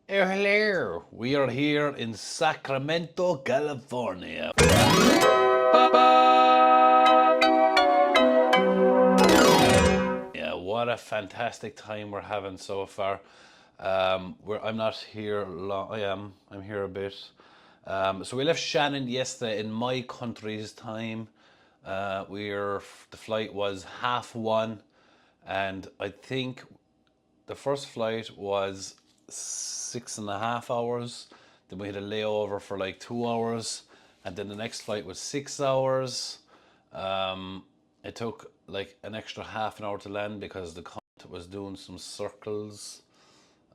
Oh, hello. We are here in Sacramento, California. Yeah, what a fantastic time we're having so far. I'm not here long. I am. I'm here a bit. So we left Shannon yesterday in my country's time. The flight was 1:30, and I think the first flight was 6.5 hours. Then we had a layover for like 2 hours, and then the next flight was 6 hours. It took like an extra half an hour to land because the cunt was doing some circles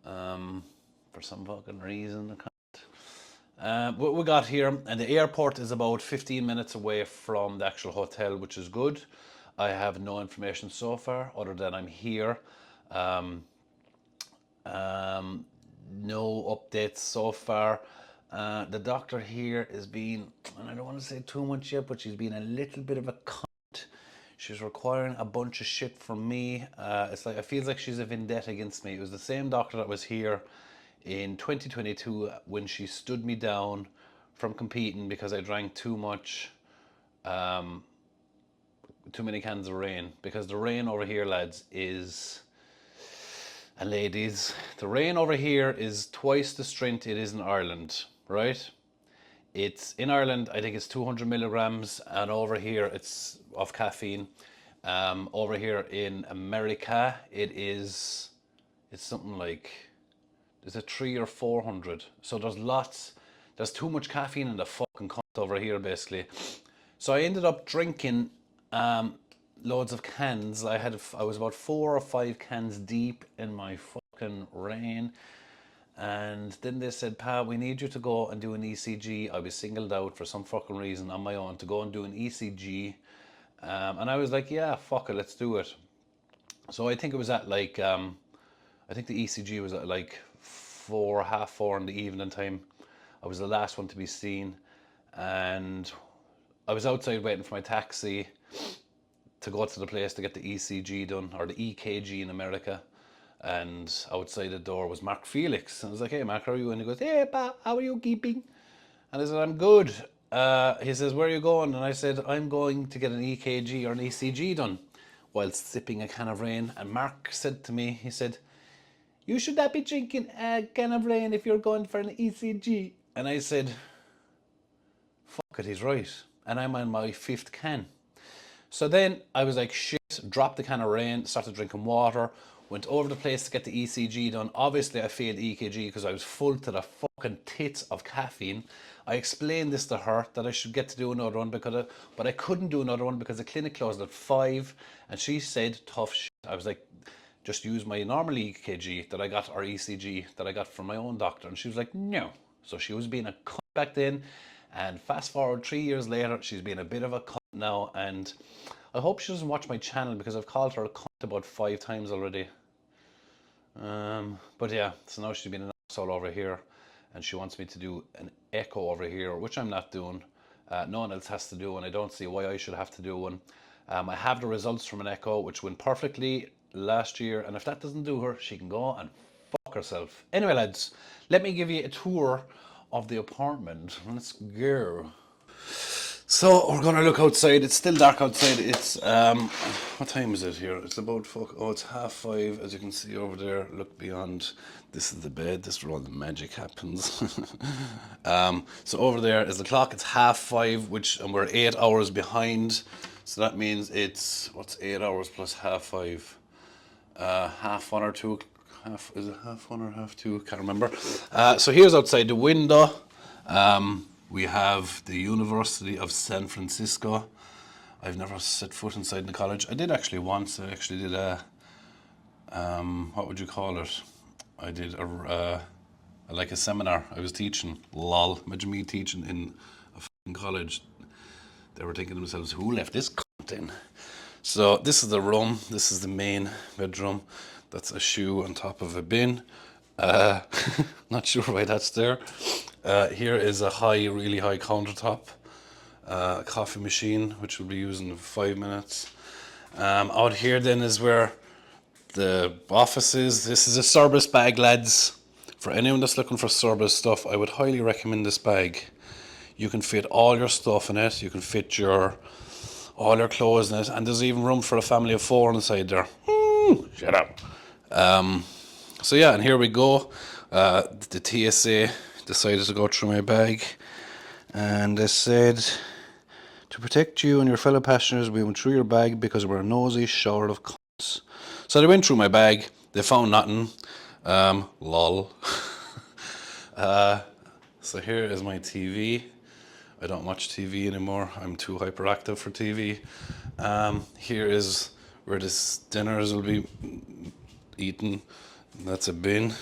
for some fucking reason. But we got here, and the airport is about 15 minutes away from the actual hotel, which is good. I have no information so far other than I'm here. Um, no updates so far. The doctor here is being, and I don't want to say too much yet, but she's been a little bit of a cunt. She's requiring a bunch of shit from me. It's like, it feels like she's a vendetta against me. It was the same doctor that was here in 2022 when she stood me down from competing because I drank too many cans of rain. Because the rain over here, lads, is and ladies, the rain over here is twice the strength it is in Ireland, right? It's in Ireland, I think it's 200 milligrams, and over here it's of caffeine. Over here in America, it's something like, is it 300 or 400? So there's too much caffeine in the fucking cunt over here, basically. So I ended up drinking loads of cans. I was about 4 or 5 cans deep in my fucking rain. And then they said, "Pa, we need you to go and do an ECG." I was singled out for some fucking reason on my own to go and do an ECG. And I was like, "Yeah, fuck it, let's do it." So I think it was at like, I think the ECG was at like 4, 4:30 in the evening time. I was the last one to be seen. And I was outside waiting for my taxi to go to the place to get the ECG done, or the EKG in America. And outside the door was Mark Felix. And I was like, "Hey, Mark, how are you?" And he goes, "Hey, pa, how are you keeping?" And I said, "I'm good." He says, "Where are you going?" And I said, "I'm going to get an EKG or an ECG done," whilst sipping a can of rain. And Mark said to me, he said, "You should not be drinking a can of rain if you're going for an ECG." And I said, "Fuck it, he's right." And I'm on my fifth can. So then I was like, shit, dropped the can of rain, started drinking water, went over the place to get the ECG done. Obviously, I failed EKG because I was full to the fucking tits of caffeine. I explained this to her that I should get to do another one but I couldn't do another one because the clinic closed at 5. And she said, tough shit. I was like, just use my normal EKG that I got, or ECG that I got from my own doctor. And she was like, no. So she was being a cunt back then. And fast forward 3 years later, she's been a bit of a cunt now. And I hope she doesn't watch my channel because I've called her a cunt about 5 times already. But yeah, so now she's been an asshole over here, and she wants me to do an echo over here, which I'm not doing. No one else has to do one. I don't see why I should have to do one. I have the results from an echo, which went perfectly last year, and if that doesn't do her, she can go and fuck herself. Anyway, lads, let me give you a tour of the apartment. Let's go. So we're gonna look outside. It's still dark outside. It's what time is it here? It's about it's 5:30. As you can see over there, look beyond. This is the bed. This is where all the magic happens. So over there is the clock. It's 5:30, and we're 8 hours behind. So that means it's, what's 8 hours plus half five? Half one or two. Half, is it half one or half two? Can't remember. So here's outside the window. We have the University of San Francisco. I've never set foot inside the college. I did actually once. I actually did what would you call it? I did like a seminar. I was teaching. Lol. Imagine me teaching in a fucking college. They were thinking to themselves, who left this cunt in? So this is the room. This is the main bedroom. That's a shoe on top of a bin. Not sure why that's there. Here is a really high countertop, coffee machine, which will be used in 5 minutes. Out here then is where the office is. This is a service bag, lads, For anyone that's looking for surplus stuff, I would highly recommend this bag. You can fit all your stuff in it. You can fit all your clothes in it, and there's even room for a family of 4 inside there. Shut up. So yeah, and here we go. The TSA decided to go through my bag, and they said, to protect you and your fellow passengers, we went through your bag because we're a nosy shower of cunts. So they went through my bag. They found nothing. Lol. So here is my TV. I don't watch TV anymore. I'm too hyperactive for TV. Here is where this dinners will be eaten. That's a bin.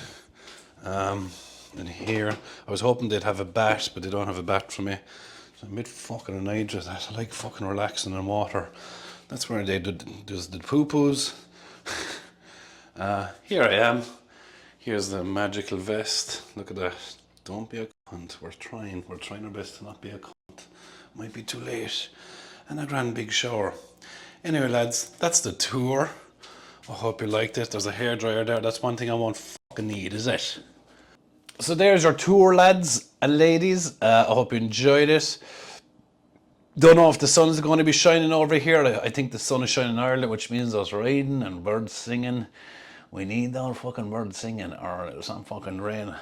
And here, I was hoping they'd have a bat, but they don't have a bat for me. So I'm a bit fucking annoyed with that. I like fucking relaxing in water. That's where they did the poo-poos. Here I am. Here's the magical vest. Look at that. Don't be a cunt. We're trying our best to not be a cunt. Might be too late. And a grand big shower. Anyway, lads, that's the tour. I hope you liked it. There's a hairdryer there. That's one thing I won't fucking need, is it? So there's your tour, lads and ladies. I hope you enjoyed it. Don't know if the sun's going to be shining over here. I think the sun is shining in Ireland, which means there's riding and birds singing. We need that fucking birds singing, or there's some fucking rain.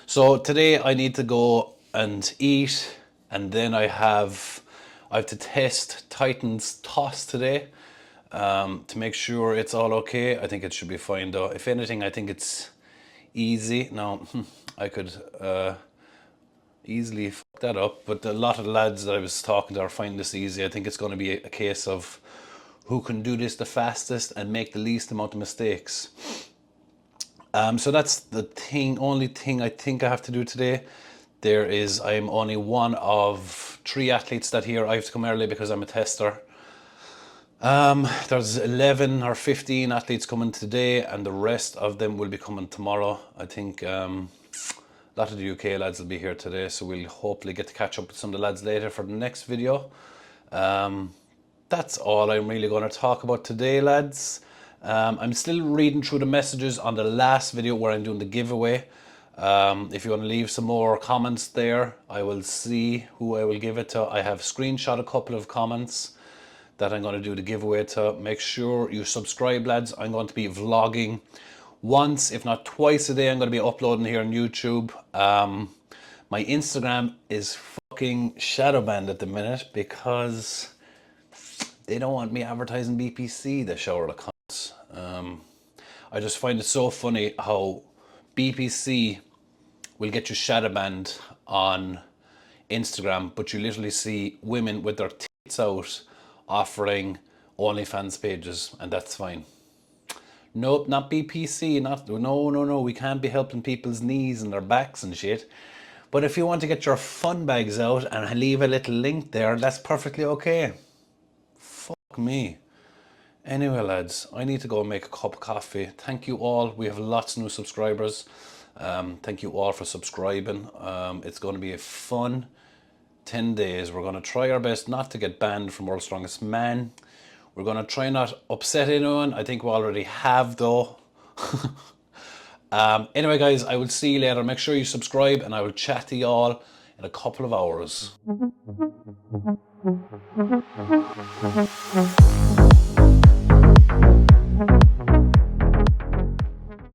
So today I need to go and eat, and then I have to test Titan's toss today to make sure it's all okay. I think it should be fine though. If anything, I think it's easy. Now, I could easily fuck that up, but a lot of the lads that I was talking to are finding this easy. I think it's going to be a case of who can do this the fastest and make the least amount of mistakes. So that's the only thing I think I have to do today. I'm only one of 3 athletes that here. I have to come early because I'm a tester. There's 11 or 15 athletes coming today, and the rest of them will be coming tomorrow. I think a lot of the UK lads will be here today, so we'll hopefully get to catch up with some of the lads later for the next video. That's all I'm really going to talk about today, lads. I'm still reading through the messages on the last video where I'm doing the giveaway. If you want to leave some more comments there, I will see who I will give it to. I have screenshot a couple of comments that I'm going to do the giveaway to. Make sure you subscribe, lads. I'm going to be vlogging once, if not twice a day. I'm going to be uploading here on YouTube. My Instagram is fucking shadow banned at the minute because they don't want me advertising BPC, the shower of cunts. I just find it so funny how BPC will get you shadow banned on Instagram, but you literally see women with their tits out offering OnlyFans pages, and that's fine. Nope, not BPC, no, we can't be helping people's knees and their backs and shit. But if you want to get your fun bags out and leave a little link there, that's perfectly okay. Fuck me. Anyway, lads, I need to go and make a cup of coffee. Thank you all. We have lots of new subscribers. Thank you all for subscribing. It's going to be a fun 10 days. We're going to try our best not to get banned from World's Strongest Man. We're going to try not upset anyone. I think we already have, though. Anyway, guys, I will see you later. Make sure you subscribe, and I will chat to you all in a couple of hours.